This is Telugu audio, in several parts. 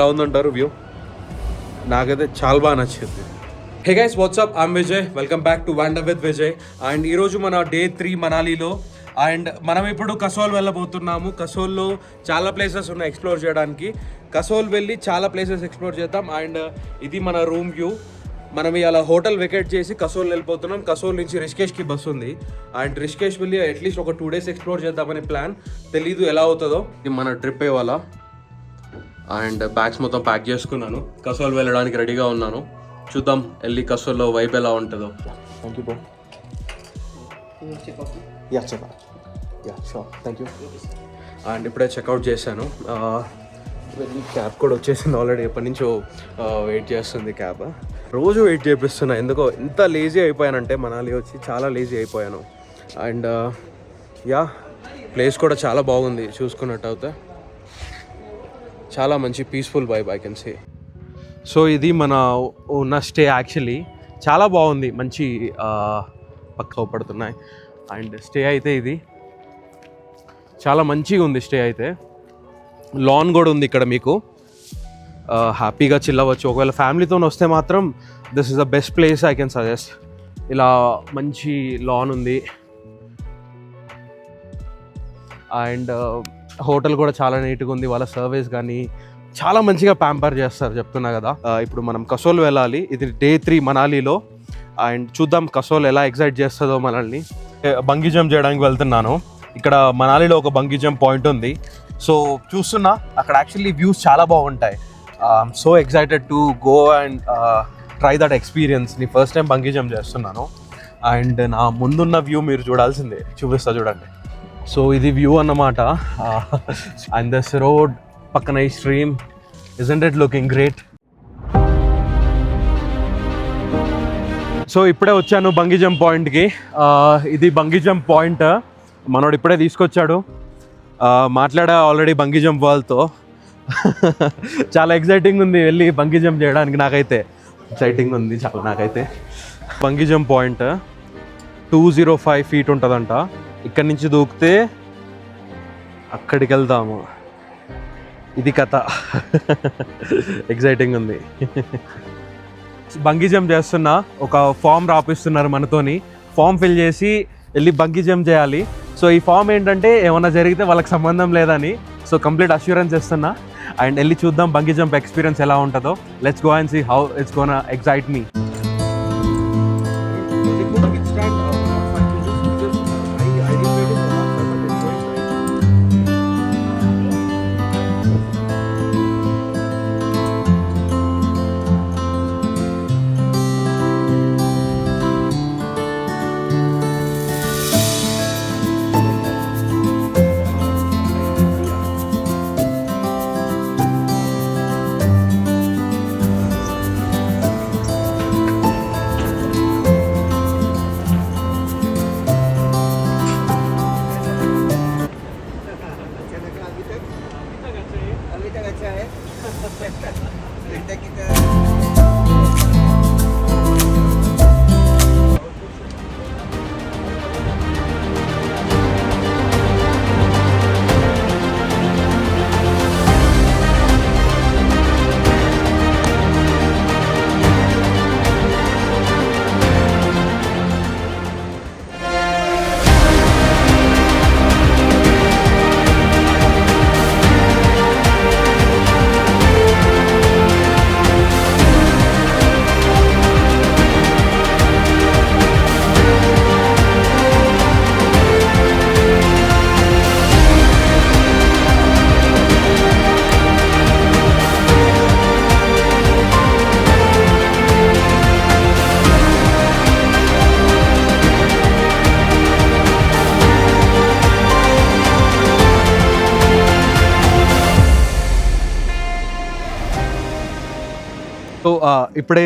ఎలా ఉందంటారు వ్యూ? నాకైతే చాలా బాగా నచ్చింది. Hey guys, what's up, I'm Vijay. Welcome back to wander with Vijay. And ఈరోజు మన డే 3 మనాలిలో. అండ్ మనం ఇప్పుడు కసోల్ వెళ్ళబోతున్నాము. కసోల్లో చాలా ప్లేసెస్ ఉన్నాయి ఎక్స్ప్లోర్ చేయడానికి. కసోల్ వెళ్ళి చాలా ప్లేసెస్ ఎక్స్ప్లోర్ చేద్దాం. అండ్ ఇది మన రూమ్ వ్యూ. మనం ఇలా హోటల్ వెకేట్ చేసి కసోల్ వెళ్ళిపోతున్నాం. కసోల్ నుంచి రిషికేష్కి బస్ ఉంది. అండ్ రిషికేష్ వెళ్ళి అట్లీస్ట్ ఒక 2 days ఎక్స్ప్లోర్ చేద్దామని ప్లాన్. తెలీదు ఎలా అవుతుందో. ఇది మన ట్రిప్ ఇవాళ. అండ్ బ్యాగ్స్ మొత్తం ప్యాక్ చేసుకున్నాను. కసోల్ వెళ్ళడానికి రెడీగా ఉన్నాను. చూద్దాం వెళ్ళి కసోల్లో వైబ్ ఎలా ఉంటుందో. Thank you bro. Thank you. And ఇప్పుడే చెక్అవుట్ చేశాను. వెళ్ళి క్యాబ్ కూడా వచ్చేసింది ఆల్రెడీ. ఎప్పటి నుంచో వెయిట్ చేస్తుంది క్యాబ్. రోజు వెయిట్ చేపిస్తున్నా. ఎందుకో ఎంత లేజీ అయిపోయానంటే మనాలి వచ్చి చాలా లేజీ అయిపోయాను. అండ్ ప్లేస్ కూడా చాలా బాగుంది చూసుకున్నట్టు అయితే. చాలా మంచి peaceful vibe I can say. So ఇది మన ఉన్న స్టే. యాక్చువల్లీ చాలా బాగుంది. మంచి పక్క పడుతున్నాయి. అండ్ స్టే అయితే ఇది చాలా మంచిగా ఉంది. స్టే అయితే లాన్ కూడా ఉంది ఇక్కడ. మీకు హ్యాపీగా చిల్ అవ్వచ్చు. ఒకవేళ ఫ్యామిలీతో వస్తే మాత్రం this is the best place I can suggest. ఇలా మంచి లాన్ ఉంది. అండ్ హోటల్ కూడా చాలా నీట్గా ఉంది. వాళ్ళ సర్వీస్ కానీ చాలా మంచిగా ప్యాంపర్ చేస్తారు చెప్తున్నా కదా. ఇప్పుడు మనం కసోల్ వెళ్ళాలి. ఇది డే 3 మనాలిలో. అండ్ చూద్దాం కసోల్ ఎలా ఎగ్జైట్ చేస్తుందో మనల్ని. బంగీ జంప్ చేయడానికి వెళ్తున్నాను. ఇక్కడ మనాలిలో ఒక బంగీ జంప్ పాయింట్ ఉంది. సో చూస్తున్నా అక్కడ యాక్చువల్లీ వ్యూస్ చాలా బాగుంటాయి. I'm so excited to go and try that experience. నీ ఫస్ట్ టైం బంగీ జంప్ చేస్తున్నాను. అండ్ నా ముందున్న వ్యూ మీరు చూడాల్సిందే. చూపిస్తా చూడండి. సో ఇది వ్యూ అన్నమాట. అండ్ దిస్ రోడ్ పక్కన ఈ stream. Isn't it looking great? So ఇప్పుడే వచ్చాను బంగీ జంప్ పాయింట్కి. ఇది బంగీ జంప్ పాయింట్. మనోడు ఇప్పుడే తీసుకొచ్చాడు. మాట్లాడా ఆల్రెడీ బంగీ జంప్ వాళ్ళతో. చాలా ఎక్సైటింగ్ ఉంది వెళ్ళి బంగీ జంప్ చేయడానికి. నాకైతే ఎక్సైటింగ్ ఉంది చాలా. నాకైతే బంగీ జంప్ పాయింట్ 205 feet ఉంటుందంట. ఇక్కడి నుంచి దూకితే అక్కడికి వెళ్తాము. ఇది కథ. ఎక్సైటింగ్ ఉంది. బంగీ జంప్ చేస్తున్నా. ఒక ఫామ్ రాపిస్తున్నారు మనతోని. ఫామ్ ఫిల్ చేసి వెళ్ళి బంగీ జంప్ చేయాలి. సో ఈ ఫామ్ ఏంటంటే ఏమన్నా జరిగితే వాళ్ళకి సంబంధం లేదని. సో కంప్లీట్ అష్యూరెన్స్ ఇస్తున్నా. అండ్ వెళ్ళి చూద్దాం బంగీ జంప్ ఎక్స్పీరియన్స్ ఎలా ఉంటుందో. Let's go and see how it's gonna excite me. So ఇప్పుడే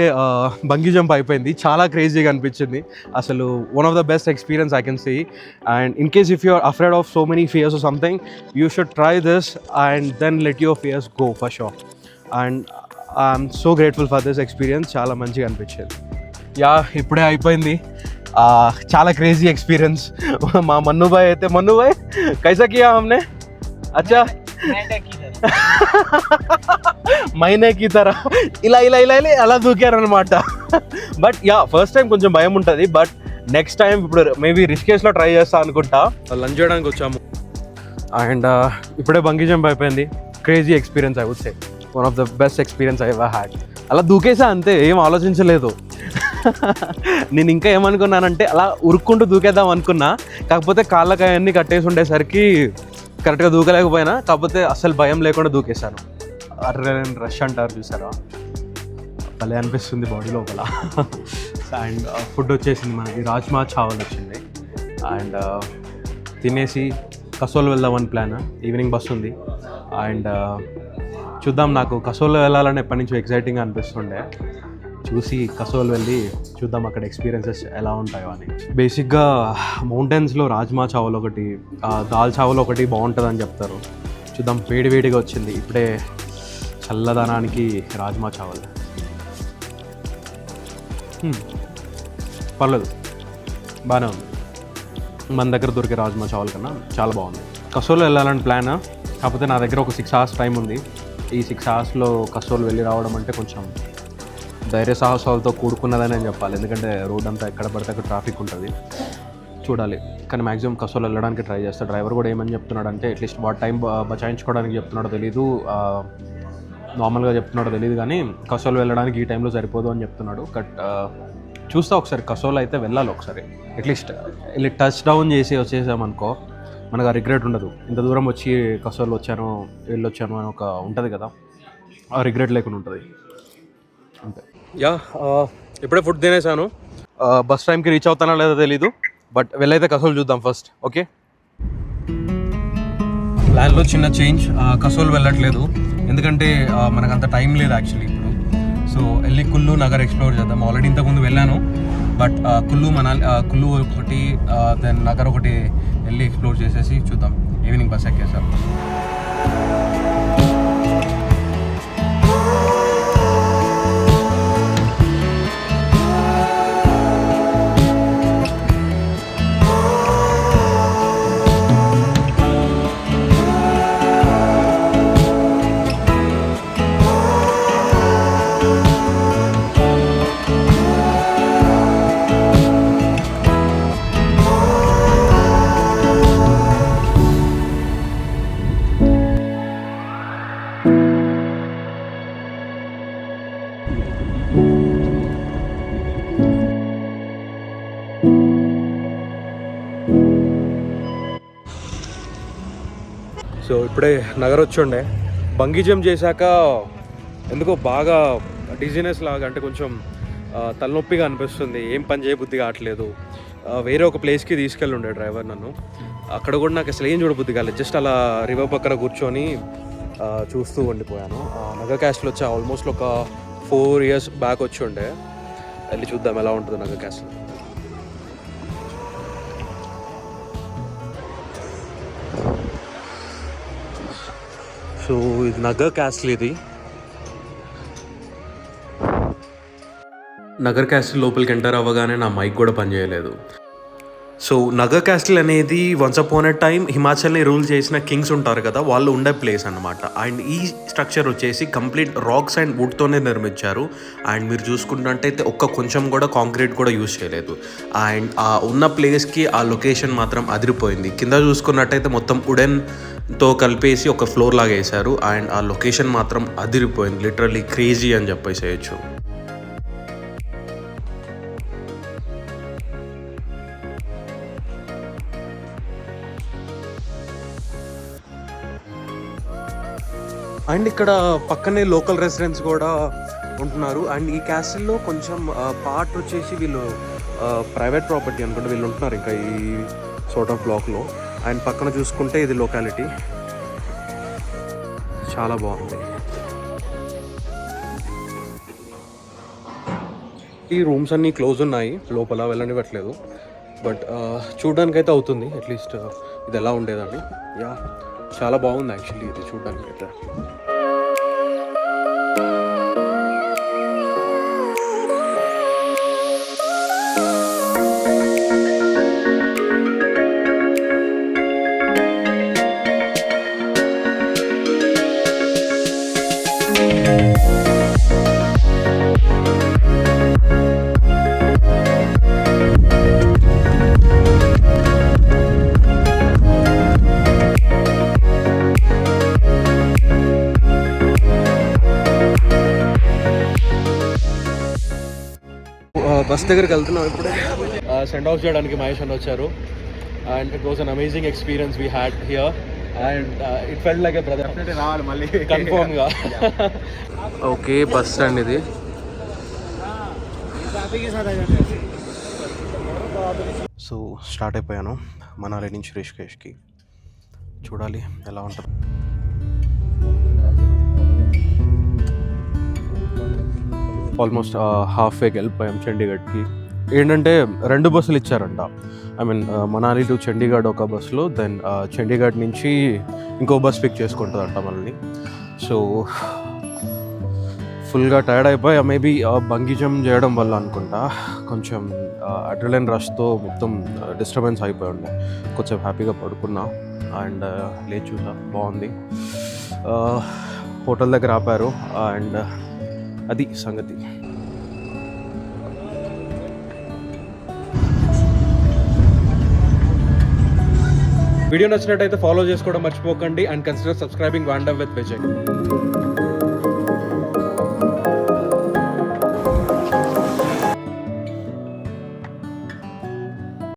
బంగీ జంప్ అయిపోయింది. చాలా క్రేజీగా అనిపించింది అసలు. One of the best experience I can see. And in case if you are afraid of so many fears or something, you should try this and then let your fears go for sure. And I'm so grateful for this experience. చాలా మంచిగా అనిపించింది. ఇప్పుడే అయిపోయింది. చాలా క్రేజీ ఎక్స్పీరియన్స్. మా మన్ను భాయ్ అయితే, మన్ను భాయ్ కైసా కియా హమ్నే? అచ్చా మైనే की तरह ఇలా ఇలా ఇలా ఇలా అలా దూకారనమాట. బట్ యా ఫస్ట్ టైం కొంచెం భయం ఉంటుంది, బట్ నెక్స్ట్ టైం ఇప్పుడు మేబీ రిషికేష్లో ట్రై చేస్తా అనుకుంటా. లంచ్ చేయడానికి వచ్చాము అండ్ ఇప్పుడే బంగీ జంప్ అయిపోయింది. Crazy experience I would say, one of the best experience I ever had. అలా దూకేసా అంతే, ఏం ఆలోచించలేదు. నేను ఇంకా ఏమనుకున్నానంటే అలా ఉరుక్కుంటూ దూకేద్దాం అనుకున్నా, కాకపోతే కాళ్ళకి అవన్నీ కట్టేసి ఉండేసరికి కరెక్ట్గా దూకలేకపోయినా, కాకపోతే అస్సలు భయం లేకుండా దూకేశాను. అడ్రెనలిన్ రష్ అంటారు చూసారా, భలే అనిపిస్తుంది బాడీ లోపల. అండ్ ఫుడ్ వచ్చేసింది మనకి, రాజ్మా చావల్ వచ్చింది. అండ్ తినేసి కసోల్ వెళ్దామని ప్లాన్. ఈవినింగ్ బస్ ఉంది అండ్ చూద్దాం. నాకు కసోల్ వెళ్ళాలని ఎప్పటి నుంచో ఎక్సైటింగ్గా అనిపిస్తుండే. చూసి కసోల్ వెళ్ళి చూద్దాం అక్కడ ఎక్స్పీరియన్సెస్ ఎలా ఉంటాయో అని. బేసిక్గా మౌంటైన్స్లో రాజ్మా చావల్ ఒకటి, దాల్ చావల్ ఒకటి బాగుంటుందని చెప్తారు. చూద్దాం, వేడి వేడిగా వచ్చింది ఇప్పుడే చల్లదనానికి రాజ్మా చావల్. పర్లేదు, బాగానే ఉంది. మన దగ్గర దొరికే రాజ్మా చావల్ కన్నా చాలా బాగుంది. కసోల్ వెళ్ళాలని ప్లాన్, కాకపోతే నా దగ్గర ఒక 6 hours టైం ఉంది. ఈ 6 hours కసోల్ వెళ్ళి రావడం అంటే కొంచెం ధైర్య సాహసాలతో కూడుకున్నదని నేను చెప్పాలి. ఎందుకంటే రోడ్ అంతా ఎక్కడ పడితే అక్కడ ట్రాఫిక్ ఉంటుంది, చూడాలి. కానీ మ్యాక్సిమం కసోల్ వెళ్ళడానికి ట్రై చేస్తాను. డ్రైవర్ కూడా ఏమని చెప్తున్నాడు అంటే అట్లీస్ట్ వాడు టైం బచాయించుకోవడానికి చెప్తున్నాడో తెలీదు, నార్మల్గా చెప్తున్నాడో తెలియదు, కానీ కసోల్ వెళ్ళడానికి ఈ టైంలో సరిపోదు అని చెప్తున్నాడు. బట్ చూస్తా ఒకసారి, కసోల్ అయితే వెళ్ళాలి ఒకసారి. అట్లీస్ట్ వెళ్ళి టచ్ డౌన్ చేసి వచ్చేసామనుకో మనకు ఆ రిగ్రెట్ ఉండదు. ఇంత దూరం వచ్చి కసోల్ వచ్చాను వెళ్ళొచ్చాను అని ఒక ఉంటుంది కదా, ఆ రిగ్రెట్ లేకుండా ఉంటుంది అంతే. యా ఇప్పుడే ఫుడ్ తినేసాను. బస్ టైంకి రీచ్ అవుతానా లేదో తెలీదు, బట్ వెళ్ళైతే కసోల్ చూద్దాం ఫస్ట్. ఓకే, ప్లాన్లో చిన్న చేంజ్. కసోల్ వెళ్ళట్లేదు ఎందుకంటే మనకు అంత టైం లేదు యాక్చువల్లీ ఇప్పుడు. సో వెళ్ళి కుల్లు నగర్ ఎక్స్ప్లోర్ చేద్దాం. ఆల్రెడీ ఇంతకుముందు వెళ్ళాను, బట్ కుల్లు ఒకటి దెన్ నగర్ ఒకటి వెళ్ళి ఎక్స్ప్లోర్ చేసేసి చూద్దాం. Evening bus ఎక్కేసాం. సో ఇప్పుడే నగర్ వచ్చుండే. బంగీ జంప్ చేశాక ఎందుకో బాగా డిజీనెస్ లాగా, అంటే కొంచెం తలనొప్పిగా అనిపిస్తుంది, ఏం పని చేయబుద్ధి కావట్లేదు. వేరే ఒక ప్లేస్కి తీసుకెళ్ళుండే డ్రైవర్ నన్ను, అక్కడ కూడా నాకు అసలు ఏం చూడబుద్ధి కాలేదు. జస్ట్ అలా రివర్ పక్కన కూర్చొని చూస్తూ ఉండిపోయాను. నగర్ క్యాస్ట్లో వచ్చి ఆల్మోస్ట్ ఒక 4 years బ్యాక్ వచ్చి ఉండే. వెళ్ళి చూద్దాం ఎలా ఉంటుంది నగర్ క్యాస్ట్లో. సో ఇది నగర్ క్యాస్టిల్. ఇది నగర్ క్యాస్టిల్ లోపలికి ఎంటర్ అవ్వగానే నా మైక్ కూడా పనిచేయలేదు. సో నగర్ క్యాస్టిల్ అనేది వన్స్ అపాన్ ఎ టైమ్ హిమాచల్ని రూల్ చేసిన కింగ్స్ ఉంటారు కదా, వాళ్ళు ఉండే ప్లేస్ అనమాట. అండ్ ఈ స్ట్రక్చర్ వచ్చేసి కంప్లీట్ రాక్స్ అండ్ వుడ్తోనే నిర్మించారు. అండ్ మీరు చూసుకుంటుంటే కొంచెం కూడా కాంక్రీట్ కూడా యూజ్ చేయలేదు. అండ్ ఆ ఉన్న ప్లేస్కి ఆ లొకేషన్ మాత్రం అదిరిపోయింది. కింద చూసుకున్నట్టయితే మొత్తం వుడెన్తో కలిపేసి ఒక ఫ్లోర్ లాగా వేశారు. అండ్ ఆ లొకేషన్ మాత్రం అదిరిపోయింది, లిటరల్లీ క్రేజీ అని చెప్పేసేయచ్చు. అండ్ ఇక్కడ పక్కనే లోకల్ రెసిడెంట్స్ కూడా ఉంటున్నారు. అండ్ ఈ క్యాసిల్లో కొంచెం పార్ట్ వచ్చేసి వీళ్ళు ప్రైవేట్ ప్రాపర్టీ అనుకుంటే వీళ్ళు ఉంటున్నారు ఇంకా ఈ సార్ట్ ఆఫ్ బ్లాక్లో. అండ్ పక్కన చూసుకుంటే ఇది లొకాలిటీ, చాలా బాగుంది. ఈ రూమ్స్ అన్నీ క్లోజ్ ఉన్నాయి, లోపల వెళ్ళనివ్వట్లేదు. బట్ చూడడానికైతే అవుతుంది అట్లీస్ట్ ఇది ఎలా ఉండేదండి. యా చాలా బాగుంది యాక్చువల్లీ ఇది చూడడానికైతే. బస్ దగ్గరికి వెళ్తున్నాం ఇప్పుడు. సెండ్ ఆఫ్ చేయడానికి మహేష్ అని వచ్చారు. And it was an amazing experience we had here. And it felt like a brother. రావాలి మళ్ళీ కన్ఫర్మ్గా. ఓకే, బస్ స్టాండ్ ఇది. సో స్టార్ట్ అయిపోయాను మనాలి నుంచి రిషికేష్కి. చూడాలి ఎలా ఉంటుంది. ఆల్మోస్ట్ హాఫ్ వేకి వెళ్ళిపోయాం చండీగఢ్కి. ఏంటంటే 2 బస్సులు ఇచ్చారంట. I mean Manali to Chandigarh ఒక బస్సులో, దెన్ చండీగఢ్ నుంచి ఇంకో బస్ పిక్ చేసుకుంటుందంట మనల్ని. సో ఫుల్గా టైర్డ్ అయిపోయి, మేబీ బంగీ జంప్ చేయడం వల్ల అనుకుంటా కొంచెం అడ్రినలిన్ రష్తో మొత్తం డిస్టర్బెన్స్ అయిపోయి ఉండే. కొంచెం హ్యాపీగా పడుకున్నా అండ్ లేచి చూసా, బాగుంది. హోటల్ దగ్గర ఆపారు అండ్ అది సంగతి. వీడియో నచ్చినట్టయితే ఫాలో చేసుకోవడం మర్చిపోకండి and consider subscribing wander with Vijay.